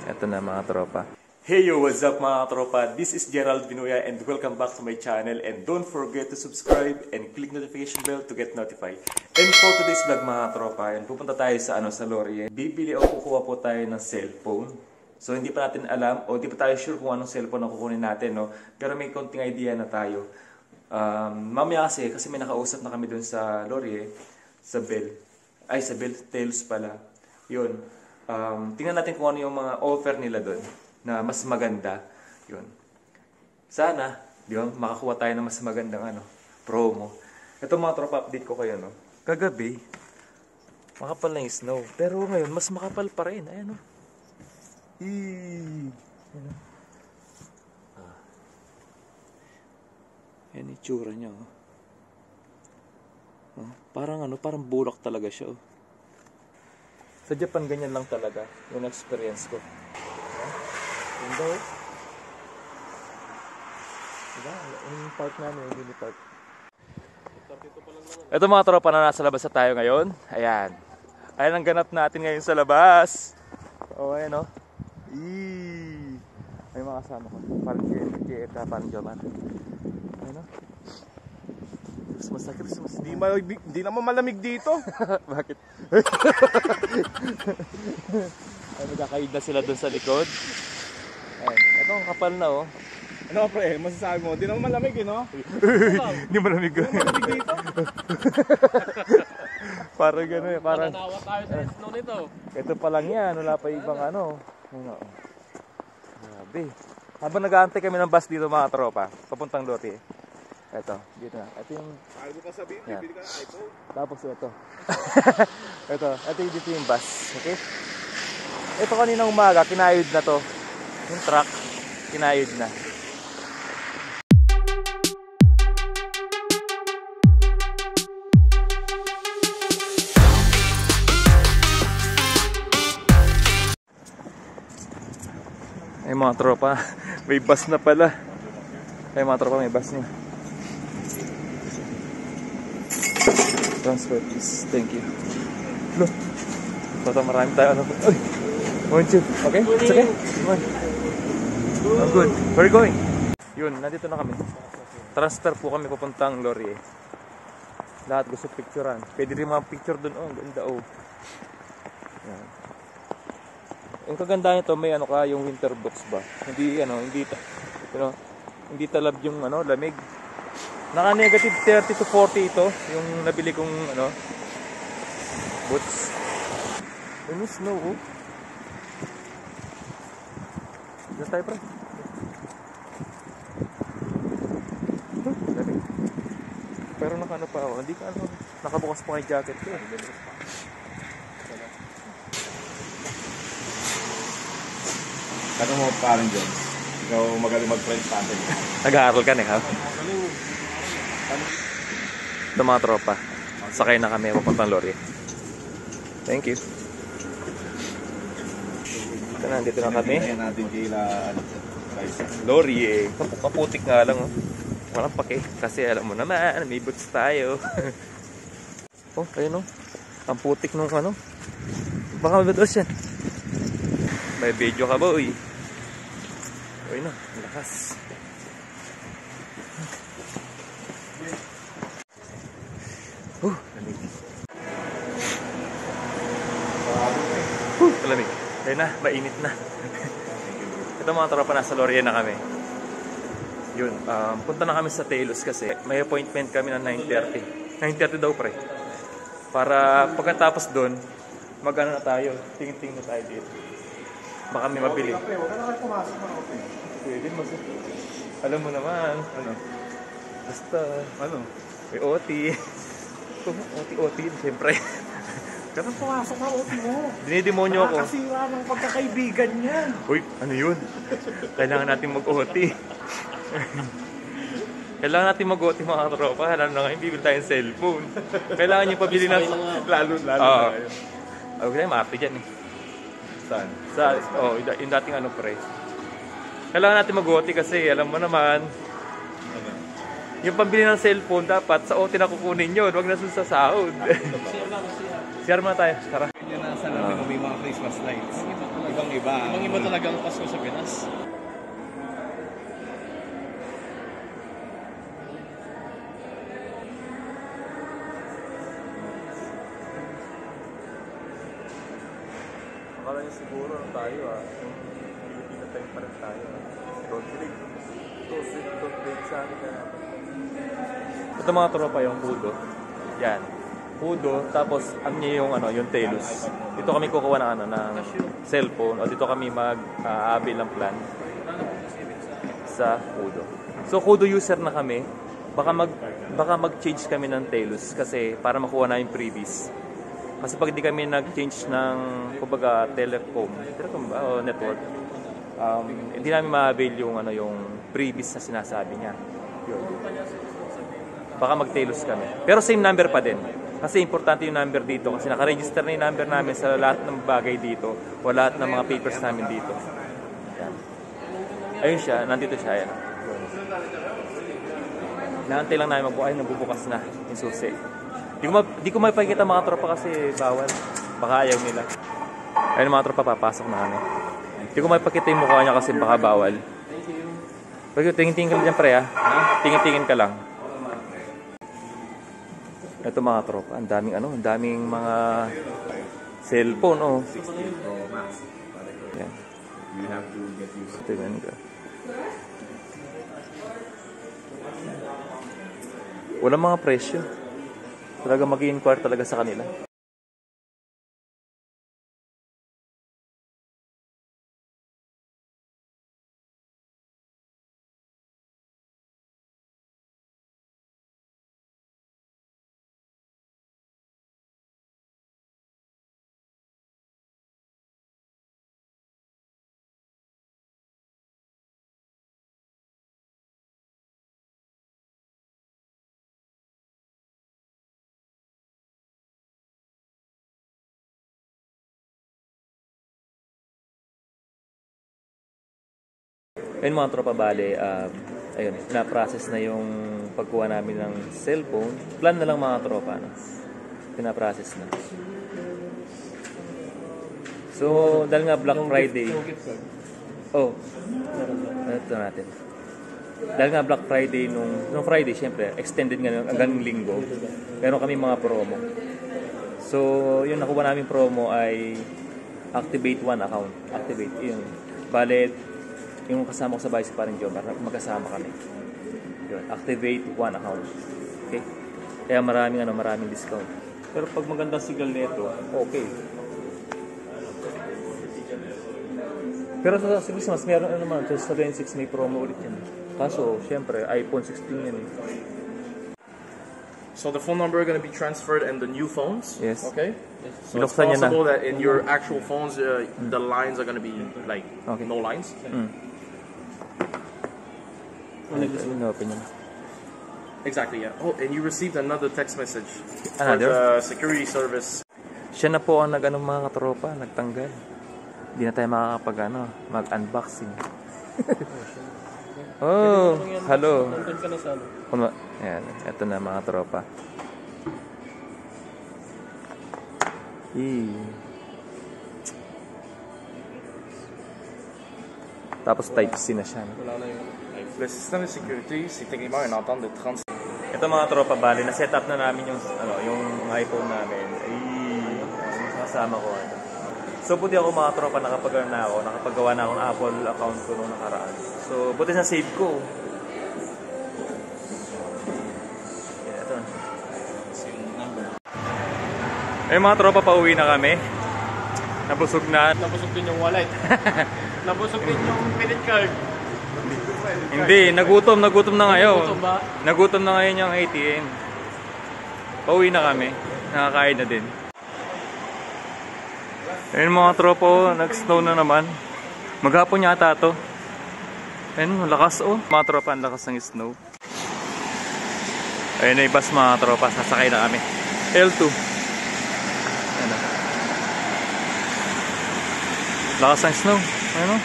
Ito na mga tropa. Hey yo, what's up mga tropa? This is Gerald Binuya and welcome back to my channel. And don't forget to subscribe and click notification bell to get notified. And for today's vlog mga tropa, pupunta tayo sa Laurier. Bibili o kukuha po tayo ng cellphone. So hindi pa natin alam o hindi pa tayo sure kung anong cellphone ang kukunin natin, no? Pero may konting idea na tayo. Mamaya kasi may nakausap na kami dun sa Laurier, sa Bell Tales pala. Yun. Tingnan natin kung ano yung mga offer nila doon na mas maganda. Yun. Sana, di ba, makakuha tayo ng mas magandang promo. Ito mga tropa, update ko kayo, no. Kagabi, makapal na yung snow. Pero ngayon, mas makapal pa rin. Ayan, no. Ayan, Ayan yung tsura niya, oh. Parang bulak talaga siya, oh. Sa Japan, ganyan lang talaga yung experience ko. Ganda, oh. Diba? Yung park namin, yung mini park. Ito mga tropa na nasa labas na tayo ngayon. Ayan. Ayan ang ganap natin ngayon sa labas. Oh, ayan, oh. May mga kasama ko. Parang JF ka, parang Jomar. Ayan, oh. Christmas. Hindi naman malamig dito. Bakit? Ay, magkakaid na sila dun sa likod. Ayan. Ito ang kapal na, oh. Ano pre, masasabi mo? Hindi naman malamig, no? Hindi malamig. Hindi malamig dito. Parang gano'n, parang... Nanawa tayo sa snow nito. Ito pa lang yan, wala pa ibang Grabe. Habang nag-aantay kami ng bus dito mga tropa, papuntang Laurier. Ito, dito na. Ito yung... Ayaw mo pa sabihin, bibili ka ng iPhone. Tapos ito. ito yung dito yung bus. Okay? Ito kanina umaga, kinayod na to. Yung truck, kinayod na. Ay mga tropa, may bus na pala. Ay mga tropa, may bus niya. Transfer please, thank you. Look, marami tayo. Ay, 1, 2, okay? It's okay? Come on. I'm good. Where are you going? Yun, nandito na kami. Transfer po kami papuntang Laurier. Lahat gusto picturean. Pwede rin mga picture dun. Oh, ganda, oh. Yan. Yung kagandahan nito, may yung winter box ba? Hindi talab yung lamig. Naka-negative 30 to 40 ito, yung nabili kong boots. Ano snow, oh. Diyan tayo, pre. Lamig. Pero pa, oh. Hindi ka nakabukas pa yung jacket ko. Tanong mo parang dyan. Ikaw magaling mag-French pattern. Nag-aaral ka ha? Ito mga tropa. Sakay na kami papuntang Laurier. Thank you. Dito na kami. Natin kila Laurier. Kaputik nga lang, oh. Walang pake. Kasi alam mo naman, may boots tayo. Oh, ayun, oh. Ang putik nung Baka mabados yan. May video ka, boy. Ayun na, lakas. Lamig. Lamig. Ayun na, mainit na. Ito mga tropa, nasa Laurier na kami. Yun, punta na kami sa Telos kasi may appointment kami ng 9:30. 9:30 daw, pre. Para pagkatapos doon, na tayo. Tingin-tingin na tayo dito. Baka may mabili. Huwag ka na kayo pumasok mga open. Pwede mo. Alam mo naman. Basta. May OT. OT, siyempre. Huwag ka na pumasok mga OT mo. Dinidemonyo ako. Nakakasira ng pagkakaibigan yan. Uy, ano yun? Kailangan natin mag-OT. Kailangan natin mag-OT mga tropa. Alam na ngayon, bibili tayong cellphone. Kailangan nyo pabili ng... Lalo na yun. Huwag tayo maarte dyan eh. Saan? Yung dating pre. Kailangan natin mag-OT kasi alam mo naman, yung pambili ng cellphone dapat sa OT na kukunin yun. Huwag na sa sahod. CR muna tayo. Tara. sa namin may mga Christmas lights. Ibang-iba. Ibang-iba talaga ang Pasko sa Pinas. Akala niya siguro tayo yung Filipino time pa rin tayo Don't click. Don't click sa akin na. Ito mga tropa yung Pudo. Yan. Pudo, tapos ang niya yung yung Telus. Dito kami kukuha ng ng cellphone o dito kami mag-aabil ng plan sa Pudo. So Pudo user na kami. Baka mag-change kami ng Telus kasi para makuha na yung previous. Kasi pag hindi kami nag-change ng kumbaga telecom ba o network, hindi namin ma-avail yung yung previous na sinasabi niya. Yun. Baka mag-Telus kami. Pero same number pa din. Kasi importante yung number dito kasi naka-register na yung number namin sa lahat ng bagay dito o lahat ng mga papers namin dito. Yan. Ayun siya, nandito siya. Yan. Nahantay lang namin magbuhay, nabubukas na yung susi. Di ko mapakita mga tropa kasi bawal. Baka ayaw nila. Ayun mga tropa, papasok na kami. Di ko mapakita yung mukha niya kasi baka bawal. Pag tingin-tingin ka lang dyan pre Tingin-tingin ka lang. Ito mga tropa, ang daming mga cellphone Yan. You have to get used to it. Walang mga presyo. Talaga mag-i-inquire talaga sa kanila. Ayun mga tropa, bale, ayun, na-process na yung pagkuha namin ng cellphone. Plan na lang mga tropa, pina-process na. So, dahil nga Black Friday. Ito natin. Dahil nga Black Friday, nung Friday, syempre, extended nga hanggang linggo. Meron kami mga promo. So, yung nakuha namin promo ay activate one account. Activate, yun. Bale, yung kasama ko sa bahay si Paring Joe, magkasama kami. Yun, activate one account. Okay? Kaya maraming discount. Pero pag magandang signal nito, okay. Pero sa Christmas, meron naman, sa 26 may promo ulit yan. Kaso, syempre, iPhone 16 yan eh. So the phone number are going to be transferred in the new phones? Yes. Okay? So it's possible that in your actual phones, the lines are going to be like no lines? Exactly, yeah. Oh, and you received another text message for the security service. Siya na po ang mga katropa, nagtanggal. Hindi na tayo makakapag mag-unboxing. Oh, hello. Ayan, ito na mga tropa. Tapos type C na siya. Le système de sécurité, c'est techniquement une entente de 30. Ito mga tropa, bali na set up na namin yung iPhone namin. Kasama ko ito. So buti ako mga tropa, nakapagawa na ako ng Apple account ko nung nakaraan. So buti na save ko. Ito. Mga tropa, pauwi na kami. Nabusog na. Nabusog din yung wallet. Nabusog din yung credit card. Hindi, nagutom na ngayon. Nagutom ba? Nagutom na ngayon yung ATM. Pauwi na kami. Nakakain na din. Ayun mga tropo, nag-snow na naman. Maghapon yata to. Ayun, lakas Mga tropa, ang lakas ng snow. Ayun na yung bus mga tropa, sasakay na kami. L2. Ayun na. Lakas ng snow. Ayun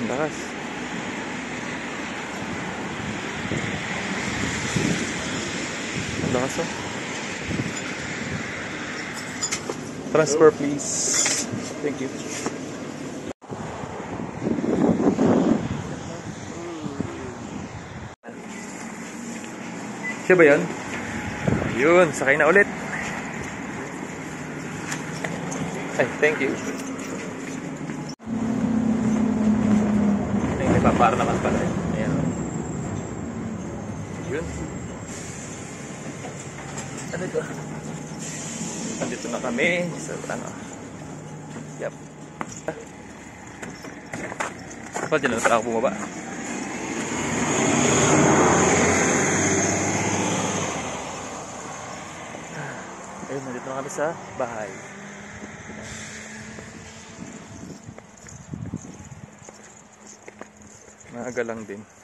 lakas. Ang lakas Transfer please. Thank you. Siya ba yun? Yun, sakay na ulit. Ay, thank you. Ay, may papara naman pala. Ayan. Yun. Ano ito? Nandito na kami sa ano. Yep. Kapag dyan na pala ako bumaba. Ayun, nandito na kami sa bahay. Maaga lang din.